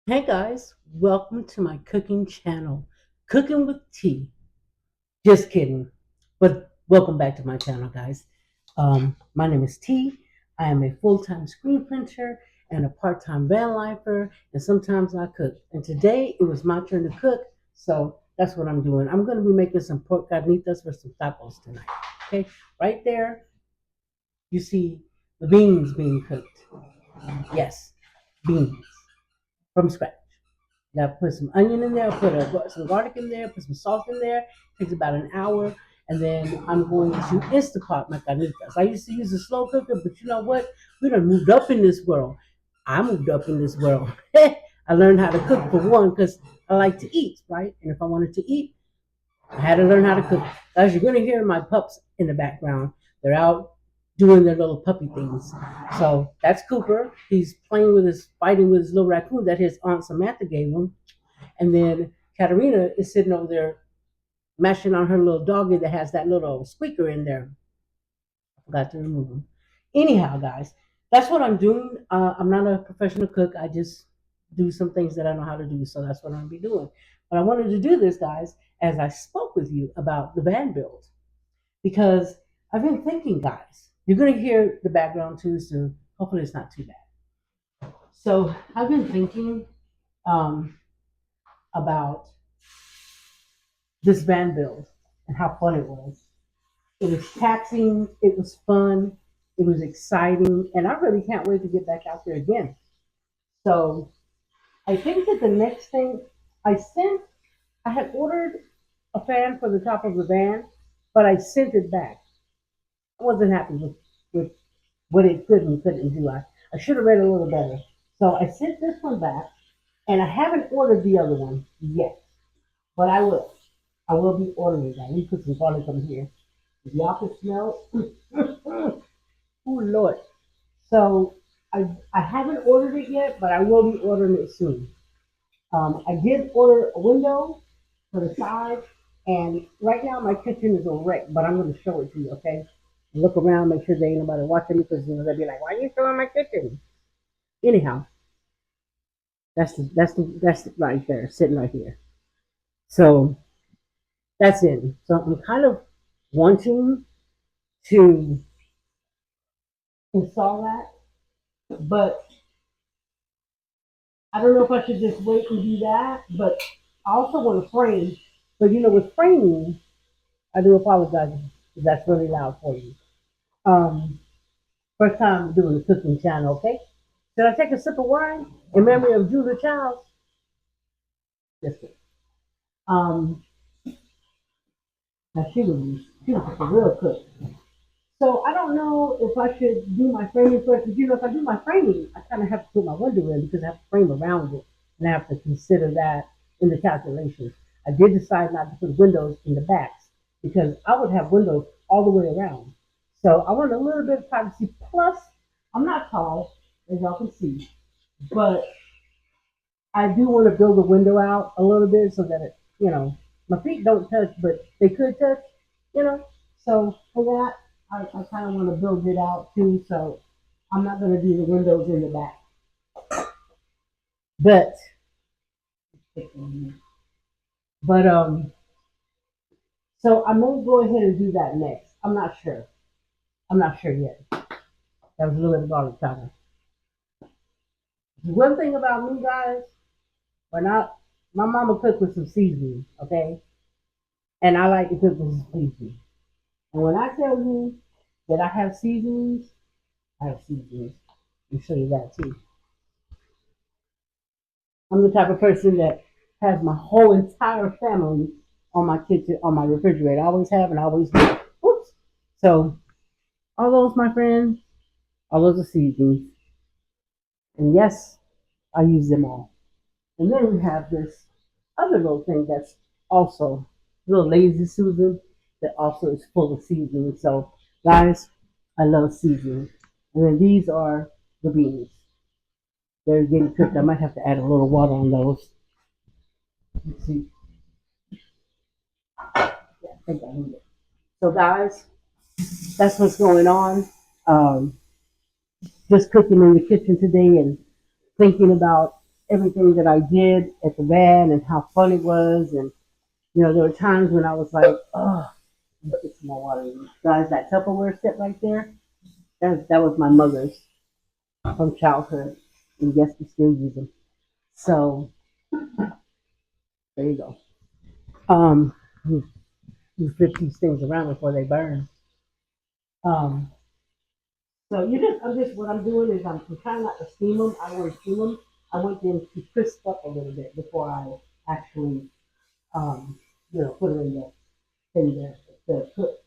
Hey guys, welcome to my cooking channel, Cooking with Tea. Just kidding, but welcome back to my channel, guys. My name is T. I am a full-time screen printer and a part-time van lifer, and sometimes I cook. And today it was my turn to cook, so that's what I'm doing. I'm going to be making some pork carnitas for some tacos tonight. Okay, right there, you see the beans being cooked. Yes, beans from scratch. You gotta put some onion in there, some garlic in there, put some salt in there. It takes about an hour. And then I'm going to Instapot my carnitas. I used to use a slow cooker, but you know what? We done moved up in this world. I moved up in this world. I learned how to cook for one because I like to eat, right? And if I wanted to eat, I had to learn how to cook. As you're going to hear my pups in the background, they're out doing their little puppy things. So that's Cooper. He's fighting with his little raccoon that his Aunt Samantha gave him. And then Katerina is sitting over there mashing on her little doggy that has that little squeaker in there. I forgot to remove him. Anyhow, guys, that's what I'm doing. I'm not a professional cook. I just do some things that I know how to do. So that's what I'm going to be doing. But I wanted to do this, guys, as I spoke with you about the van build. Because I've been thinking, guys, you're going to hear the background too. So hopefully it's not too bad. So I've been thinking um, about this van build and how fun it was. It was taxing, it was fun, it was exciting, and I really can't wait to get back out there again. So I think that the next thing I had ordered a fan for the top of the van, but I sent it back. I wasn't happy with what it could and couldn't do. I should have read a little better. So I sent this one back, and I haven't ordered the other one yet, but I will. I will be ordering that. Let me put some garlic on here. If y'all can smell it. Oh Lord. So I haven't ordered it yet, but I will be ordering it soon. I did order a window for the side, and right now my kitchen is a wreck, but I'm going to show it to you, okay? Look around, make sure there ain't nobody watching me because they'll be like, "Why are you showing my kitchen?" Anyhow, that's right there, sitting right here. So that's it. So I'm kind of wanting to install that, but I don't know if I should just wait and do that, but I also want to frame. But with framing, I do apologize if that's really loud for you. Um, First time doing the cooking channel, okay? Should I take a sip of wine in memory of Julia Childs? Just kidding. Um, Now she was a real cook. So I don't know if I should do my framing first. Because if I do my framing, I kind of have to put my window in because I have to frame around it, and I have to consider that in the calculations. I did decide not to put windows in the backs because I would have windows all the way around. So I want a little bit of privacy. Plus, I'm not tall, as y'all can see, but I do want to build the window out a little bit so that my feet don't touch, but they could touch, you know. So for that, I kind of want to build it out too. So I'm not going to do the windows in the back, but so I may go ahead and do that next. I'm not sure. I'm not sure yet. That was a little bit of garlic powder. One thing about me, guys, when my mama cooked with some seasoning, okay, and I like to cook with some seasoning. And when I tell you that I have seasonings, I have seasonings. I'll show you that too. I'm the type of person that has my whole entire family on my kitchen, on my refrigerator. I always have and I always do. Oops. So all those, my friends, all those are seasonings. And yes, I use them all. And then we have this other little thing that's also a little lazy Susan that also is full of seasoning. So guys, I love seasoning. And then these are the beans. They're getting cooked. I might have to add a little water on those. Let's see. Yeah, I think I need it. So guys, that's what's going on. Um, just cooking in the kitchen today and thinking about everything that I did at the van and how fun it was. And, there were times when I was like, oh, let me get some more water. Guys, that Tupperware set right there, that was my mother's from childhood. And yes, we still use them. So there you go. Um, you flip these things around before they burn. Um, so what I'm doing is I'm trying not to steam them. I want to steam them. I want them to crisp up a little bit before I actually, um, put them in the cook,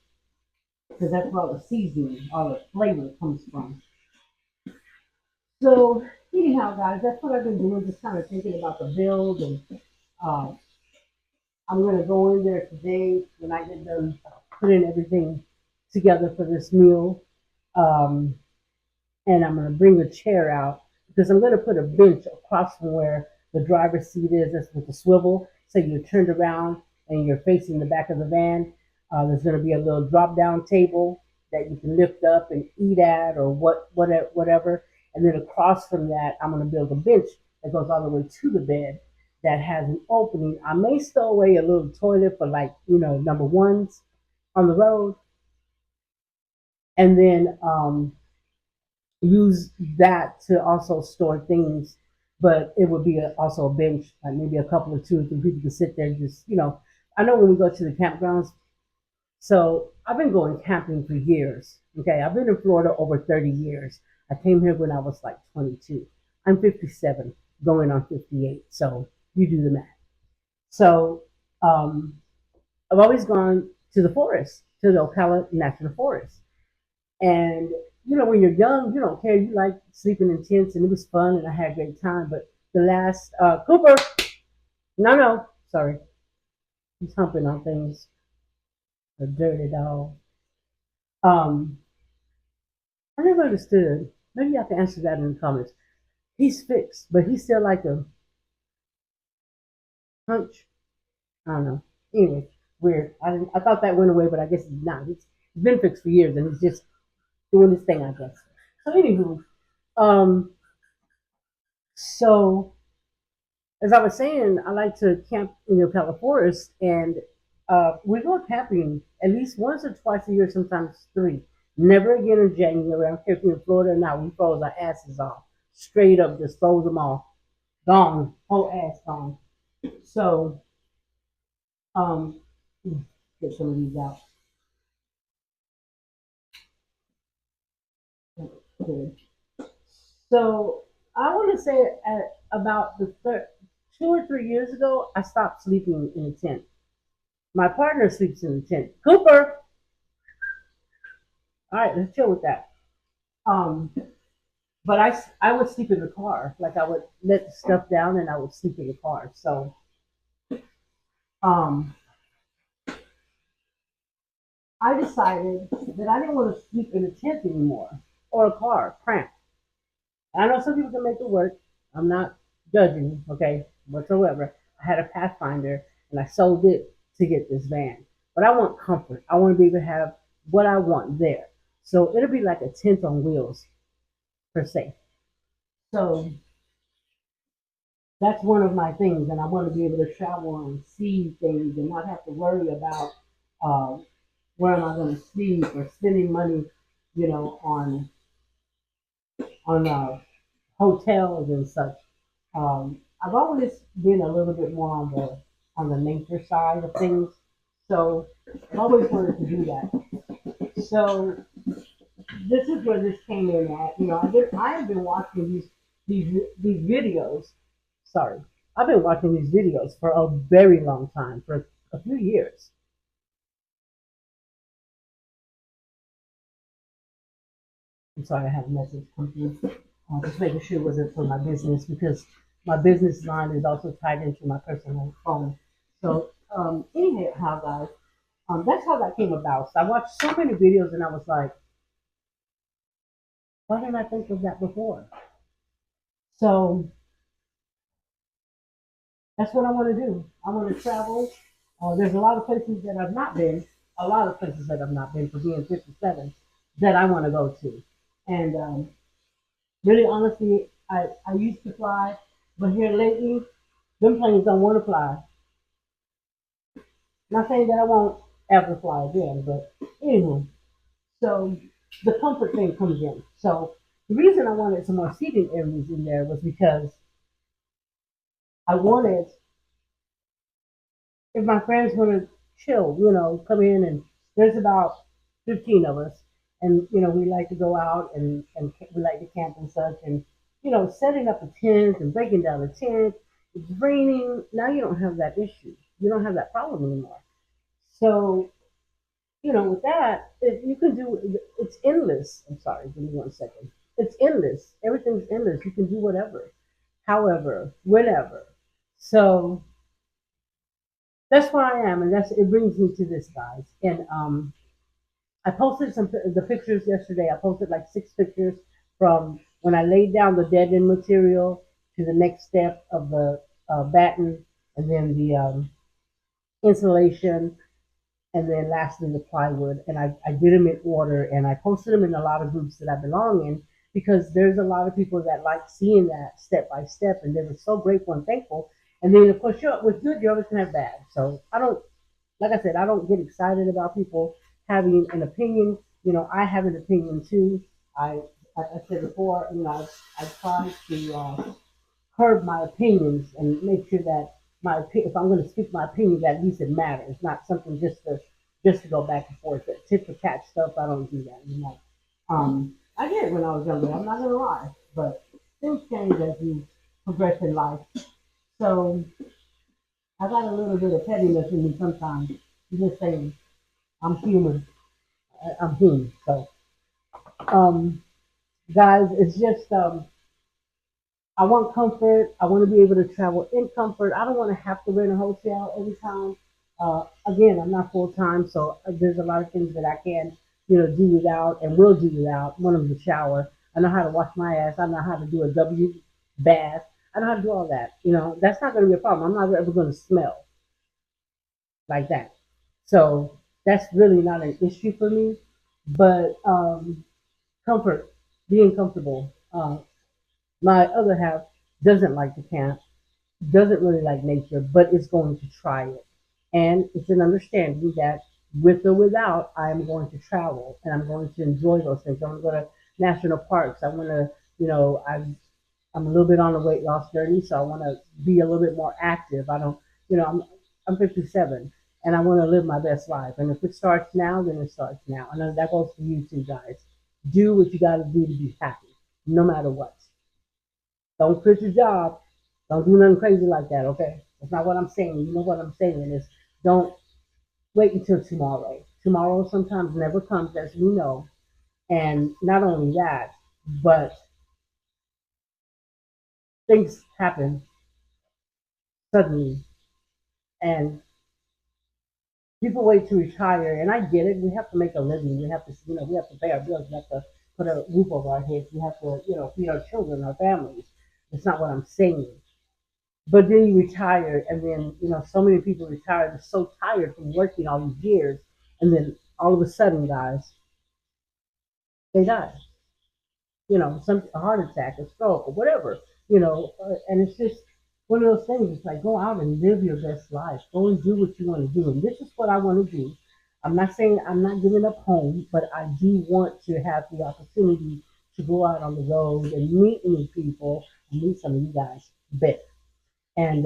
because that's where all the seasoning, all the flavor comes from. So anyhow, guys, that's what I've been doing, just kind of thinking about the build, and uh, I'm gonna go in there today when I get done putting everything together for this meal. Um, and I'm going to bring a chair out because I'm going to put a bench across from where the driver's seat is. That's with the swivel. So you're turned around and you're facing the back of the van. There's going to be a little drop down table that you can lift up and eat at or whatever. And then across from that, I'm going to build a bench that goes all the way to the bed that has an opening. I may stow away a little toilet for, like, number ones on the road. And then use that to also store things, but it would be also a bench, like maybe a couple of 2 or 3 people could sit there and just, I know when we go to the campgrounds. So I've been going camping for years. Okay, I've been in Florida over 30 years. I came here when I was like 22. I'm 57, going on 58. So you do the math. So um, I've always gone to the forest, to the Ocala National Forest. And when you're young, you don't care. You like sleeping in tents, and it was fun, and I had a great time. But the last Cooper, no, sorry, he's humping on things. A dirty dog. Um, I never understood. Maybe I can answer that in the comments. He's fixed, but he's still like a hunch. I don't know. Anyway, weird. I thought that went away, but I guess it's not. It's been fixed for years, and he's just doing his thing, I guess. So anywho, um, so as I was saying, I like to camp in the Ocala Forest, and we go camping at least once or twice a year, sometimes three. Never again in January. I don't care if you're in Florida or not. We froze our asses off, straight up, just froze them off, gone, whole ass gone. So, um, get some of these out. Good. So I want to say at about 2 or 3 years ago, I stopped sleeping in a tent. My partner sleeps in the tent. Cooper, all right, let's chill with that. Um, but I would sleep in the car. Like, I would let the stuff down and I would sleep in the car. So um, I decided that I didn't want to sleep in a tent anymore or a car, cramped. I know some people can make it work. I'm not judging, okay, whatsoever. I had a Pathfinder and I sold it to get this van. But I want comfort. I want to be able to have what I want there. So it'll be like a tent on wheels, per se. So that's one of my things, and I want to be able to travel and see things and not have to worry about uh, where am I going to sleep or spending money, on hotels and such. I've always been a little bit more on the nature side of things, so I've always wanted to do that. So this is where this came in at. I have been watching these videos. Sorry, I've been watching these videos for a very long time, for a few years. I'm sorry, I had a message come through. Just making sure it wasn't for my business, because my business line is also tied into my personal phone. So anyhow, guys, that's how that came about. So I watched so many videos and I was like, why didn't I think of that before? So that's what I want to do. I want to travel. There's a lot of places that I've not been, a lot of places that I've not been for being 57 that I want to go to. And really, honestly, I used to fly, But here lately, them planes don't want to fly. Not saying that I won't ever fly again, but anyway. So the comfort thing comes in. So the reason I wanted some more seating areas in there was because I wanted, if my friends want to chill, come in and there's about 15 of us, and we like to go out and we like to camp and such, and setting up a tent and breaking down a tent. It's raining now. You don't have that issue. You don't have that problem anymore. So with that, you can do it's endless. I'm sorry, give me 1 second. It's endless. Everything's endless. You can do whatever, however, whenever. So that's where I am, and that's it brings me to this, guys. And I posted the pictures yesterday. I posted like 6 pictures from when I laid down the dead end material to the next step of the batten, and then the insulation, and then lastly the plywood. And I did them in order, and I posted them in a lot of groups that I belong in because there's a lot of people that like seeing that step by step, and they were so grateful and thankful. And then of course, with good, you're always gonna have bad. So I don't, like I said, I don't get excited about people having an opinion. I have an opinion too. I, I said before, I try to curb my opinions and make sure that if I'm going to speak my opinion, that at least it matters, not something just to go back and forth. That tit for tat stuff, I don't do that. I did it when I was younger. I'm not gonna lie, but things change as you progress in life. So I got a little bit of pettiness in me sometimes. I'm just saying, I'm human. I'm human. So, um, guys, it's just I want comfort. I want to be able to travel in comfort. I don't want to have to rent a hotel every time. Again, I'm not full time, so there's a lot of things that I can, do without and will do without. One of them, the shower. I know how to wash my ass. I know how to do a W bath. I know how to do all that. That's not going to be a problem. I'm not ever going to smell like that. So that's really not an issue for me. But comfort, being comfortable. My other half doesn't like to camp, doesn't really like nature, but is going to try it. And it's an understanding that with or without, I'm going to travel and I'm going to enjoy those things. I want to go to national parks. I want to, I'm a little bit on the weight loss journey, so I want to be a little bit more active. I don't, I'm 57 and I want to live my best life. And if it starts now, then it starts now. And that goes for you too, guys. Do what you got to do to be happy, no matter what. Don't quit your job. Don't do nothing crazy like that, okay? That's not what I'm saying. You know what I'm saying is don't wait until tomorrow. Tomorrow sometimes never comes, as we know. And not only that, but things happen suddenly. And people wait to retire. And I get it. We have to make a living. We have to, we have to pay our bills. We have to put a roof over our heads. We have to, feed our children, our families. That's not what I'm saying. But then you retire, and then so many people retire. They're so tired from working all these years, and then all of a sudden, guys, they die. Some a heart attack, a stroke, or whatever. And it's just one of those things. It's like go out and live your best life. Go and do what you want to do, and this is what I want to do. I'm not saying I'm not giving up home, but I do want to have the opportunity to go out on the road and meet new people and meet some of you guys. Bet and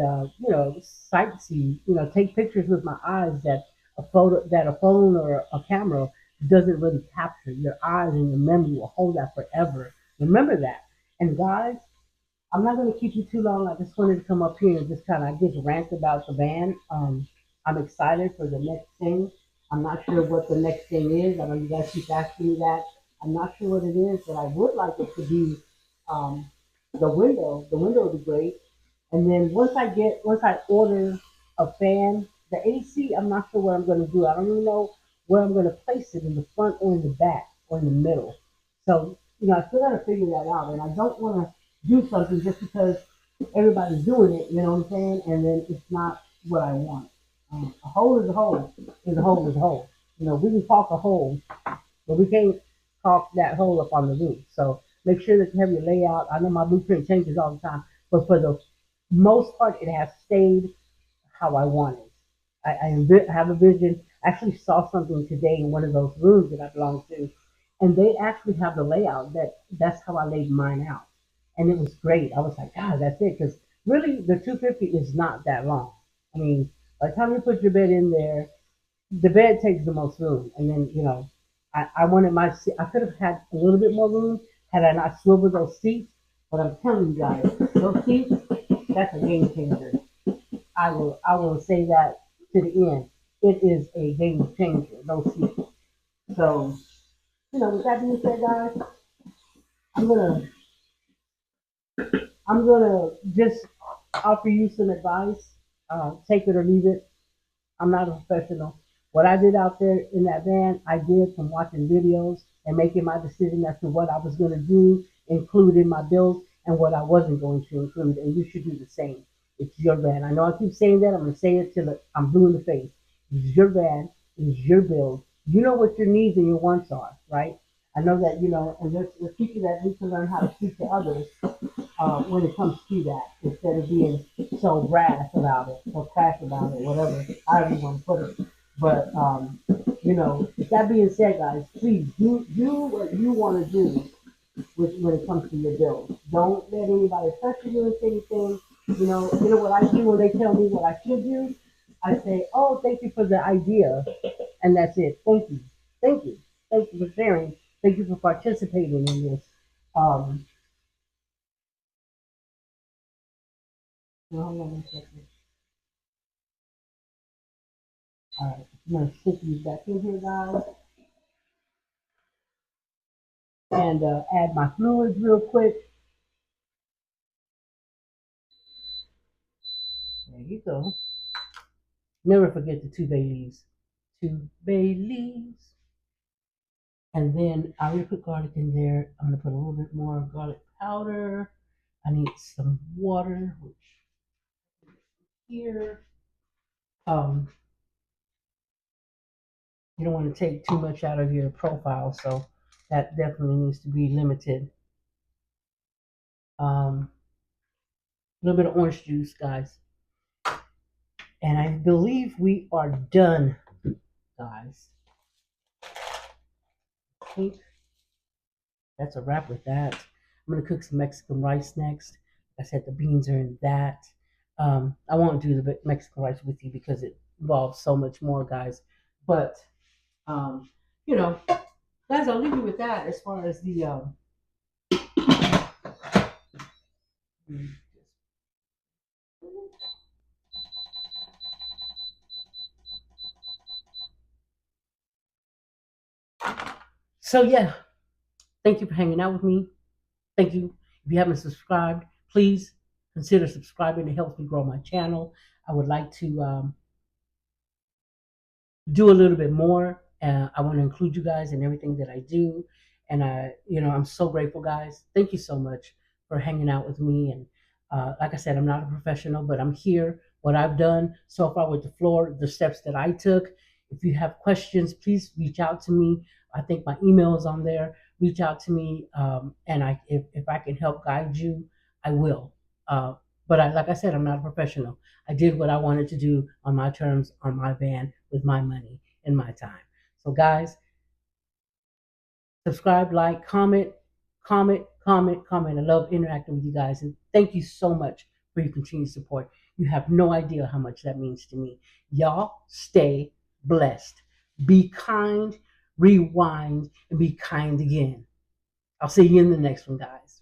sightsee, take pictures with my eyes that a phone or a camera doesn't really capture. Your eyes and your memory will hold that forever. Remember that. And guys, I'm not going to keep you too long. I just wanted to come up here and just kind of just rant about the band. I'm excited for the next thing. I'm not sure what the next thing is. I know you guys keep asking me that. I'm not sure what it is, but I would like it to be um, the window. The window would be great. And then once I order a fan, the AC, I'm not sure what I'm going to do. I don't even know where I'm going to place it in the front or in the back or in the middle. So, I still got to figure that out. And I don't want to do something just because everybody's doing it, you know what I'm saying? And then it's not what I want. A hole is a hole, is a hole is a hole. We can caulk a hole, but we can't caulk that hole up on the roof. So make sure that you have your layout. I know my blueprint changes all the time, but for the most part, it has stayed how I wanted. Have a vision. I actually saw something today in one of those rooms that I belong to, and they actually have the layout that's how I laid mine out, and it was great. I was like, God, that's it, because really the 250 is not that long. I mean, by the time you put your bed in there, the bed takes the most room, and then I wanted my I could have had a little bit more room had I not swiveled those seats. But I'm telling you guys, those seats, that's a game changer. I will say that to the end. It is a game changer, those seats. So, with that being said, guys, I'm gonna I'm gonna just offer you some advice. Take it or leave it. I'm not a professional. What I did out there in that van, I did from watching videos and making my decision as to what I was going to do, include in my bills, and what I wasn't going to include. And you should do the same. It's your van. I know I keep saying that. I'm going to say it till I'm blue in the face. It's your van. It's your bills. You know what your needs and your wants are, right? I know that, and there's people that need to learn how to speak to others when it comes to that, instead of being so brash about it, so crass about it, whatever, however you want to put it. But with that being said, guys, please do what you want to do when it comes to your bills. Don't let anybody pressure you into anything. You know what I do when they tell me what I should do. I say, "Oh, thank you for the idea," and that's it. Thank you, thank you for sharing. Thank you for participating in this. Um, hold on a second. All right, I'm gonna stick these back in here, guys, and add my fluids real quick. There you go. Never forget the 2 bay leaves. 2 bay leaves. And then I already put garlic in there. I'm gonna put a little bit more garlic powder. I need some water, which here. Um, you don't want to take too much out of your profile, so that definitely needs to be limited. A little bit of orange juice, guys. And I believe we are done, guys. I think that's a wrap with that. I'm gonna cook some Mexican rice next. Like I said, the beans are in that. I won't do the Mexican rice with you because it involves so much more, guys. But um, you know, guys, I'll leave you with that as far as the so yeah. Thank you for hanging out with me. Thank you. If you haven't subscribed, please consider subscribing. It helps me grow my channel. I would like to do a little bit more. I want to include you guys in everything that I do, and I'm so grateful, guys. Thank you so much for hanging out with me. And like I said, I'm not a professional, but I'm here. What I've done so far with the floor, the steps that I took. If you have questions, please reach out to me. I think my email is on there. Reach out to me, and if I can help guide you, I will. Uh, but like I said, I'm not a professional. I did what I wanted to do on my terms, on my van, with my money and my time. So, guys, subscribe, like, comment. I love interacting with you guys. And thank you so much for your continued support. You have no idea how much that means to me. Y'all stay blessed. Be kind, rewind, and be kind again. I'll see you in the next one, guys.